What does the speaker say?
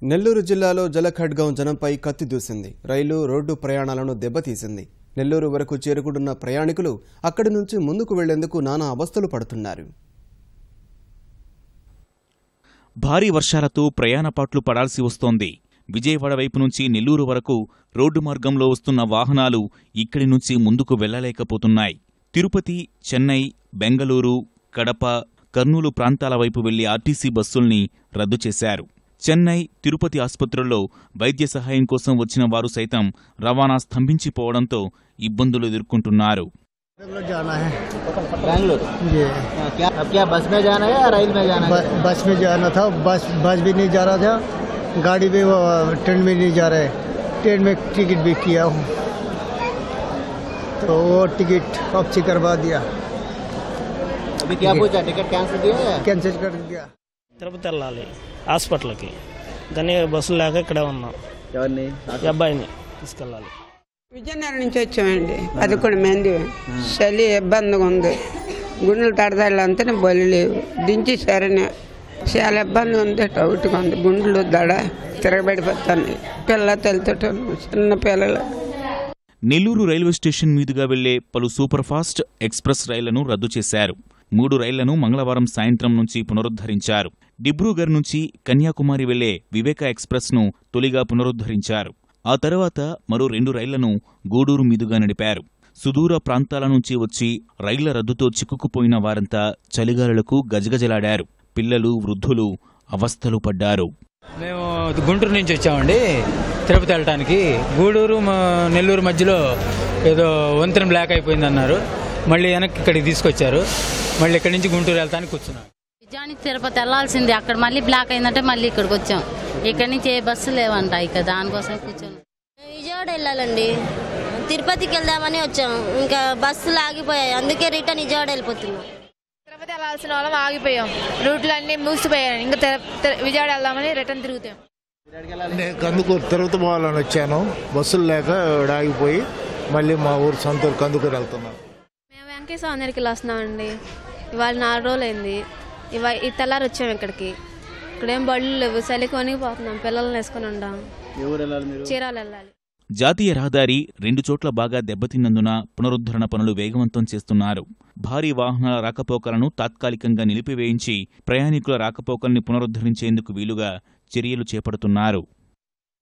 నెల్లూరు జిల్లాలో జలఖడ్గం జనంపై కత్తి దూసింది. రైలు రోడ్డు ప్రయాణాలను దెబ్బతీసింది. నెల్లూరు వరకు చేరుకుంటున్న ప్రయాణికులు అక్కడి నుంచి ముందుకు వెళ్లేందుకు నానా అవస్థలు పడుతున్నారు. భారీ వర్షాలతో ప్రయాణపాట్లు పడాల్సి వస్తోంది. విజయవాడ వైపు నుంచి నెల్లూరు వరకు రోడ్డు మార్గంలో వస్తున్న వాహనాలు ఇక్కడి నుంచి ముందుకు వెళ్లలేకపోతున్నాయి. తిరుపతి, చెన్నై, బెంగళూరు, కడప, కర్నూలు ప్రాంతాల వైపు వెళ్లే ఆర్టీసీ బస్సుల్ని రద్దు చేశారు. చెన్నై, తిరుపతి ఆసుపత్రుల్లో వైద్య సహాయం కోసం వచ్చిన వారు సైతం రవాణా స్తంభించిపోవడంతో ఇబ్బందులు ఎదుర్కొంటున్నారు. गाड़ी में वो ट्रेन में नहीं जा रहे, ट्रेन में टिकट भी किया हूँ तो वो टिकट वापसी करवा दिया। अभी क्या पूछा, टिकट कैंसिल दिया? कैंसिल कर दिया। తిరుపతి వెళ్ళాలి హాస్పిటల్కి, కానీ బస్సులు లేక ఇక్కడే ఉన్నాం. ఎవరిని? అబ్బాయిని తీసుకెళ్ళాలి. విజయనగరం నుంచి వచ్చామండి. 11 మంది. చలి ఇబ్బందిగా ఉంది. గుండెలు తడదాళ్ళంతా బలి లేవు. దించేశారని చాలా ఇబ్బంది ఉంది. టౌట్గా ఉంది. గుండెలు దడ తిరగబడిపోతాయి. పిల్ల తల్లితో చిన్న పిల్లలు. నెల్లూరు రైల్వే స్టేషన్ మీదుగా వెళ్లే పలు సూపర్ఫాస్ట్ ఎక్స్ప్రెస్ రైళ్లను రద్దు చేశారు. 3 రైళ్లను మంగళవారం సాయంత్రం నుంచి పునరుద్ధరించారు. డిబ్రూగఢ్ నుంచి కన్యాకుమారి వెళ్లే వివేక ఎక్స్ప్రెస్ ను తొలిగా పునరుద్ధరించారు. ఆ తర్వాత మరో 2 రైళ్లను గూడూరు మీదుగా నడిపారు. సుదూర ప్రాంతాల నుంచి వచ్చి రైళ్ల రద్దుతో చిక్కుకుపోయిన వారంతా చలిగాలులకు గజగజలాడారు. పిల్లలు, వృద్ధులు అవస్థలు పడ్డారు. మేము గుంటూరు నుంచి వచ్చామండి తిరుపతి వెళ్ళటానికి. గూడూరు నెల్లూరు మధ్యలో ఏదో వంతెన బ్లాక్ అయిపోయిందన్నారు. మళ్ళీ వెనక్కి ఇక్కడికి తీసుకొచ్చారు. మళ్ళీ ఇక్కడి నుంచి గుంటూరు వెళ్తానికి కూర్చున్నాం. నిజానికి తిరుపతి వెళ్లాల్సింది, అక్కడ మళ్ళీ బ్లాక్ అయిందంటే మళ్ళీ ఇక్కడికి వచ్చాం. ఇక్కడి నుంచి ఏ బస్సు లేవంట, ఇక దానికోసం కూర్చొని. విజయవాడ వెళ్ళాలండి, తిరుపతికి వెళ్దామని వచ్చాం. ఇంకా బస్సులు ఆగిపోయాయి, అందుకే రిటర్న్ విజయవాడ వెళ్ళిపోతున్నాం. తిరుపతి వెళ్ళాల్సిన వాళ్ళం ఆగిపోయాం, రూట్లు అన్ని మూసిపోయాయి. ఇంకా విజయవాడ వెళ్దామని రిటర్న్ తిరుగుతాం. నేను కందుకూరు తిరుపతి పోవాలని వచ్చాను, బస్సులు లేక ఆగిపోయి మళ్ళీ మా ఊరు సొంతూరు కందుకూరు వెళ్తున్నాం. మేము వెంకటేశ్వర అందరికి వస్తున్నామండి. ఇవాళ 4 రోజులు అయింది. ఈ తెల్లారి వచ్చాము ఇక్కడికి. ఇక్కడేం బళ్ళు లేవు, చలికి వణిగిపోతున్నాం. పిల్లల్ని వేసుకుని ఉంటాం. చీరాలు వెళ్ళాలి. జాతీయ రహదారి 2 చోట్ల బాగా దెబ్బతిన్నందున పునరుద్ధరణ పనులు వేగవంతం చేస్తున్నారు. భారీ వాహనాల రాకపోకలను తాత్కాలికంగా నిలిపివేయించి ప్రయాణికుల రాకపోకల్ని పునరుద్ధరించేందుకు వీలుగా చర్యలు చేపడుతున్నారు.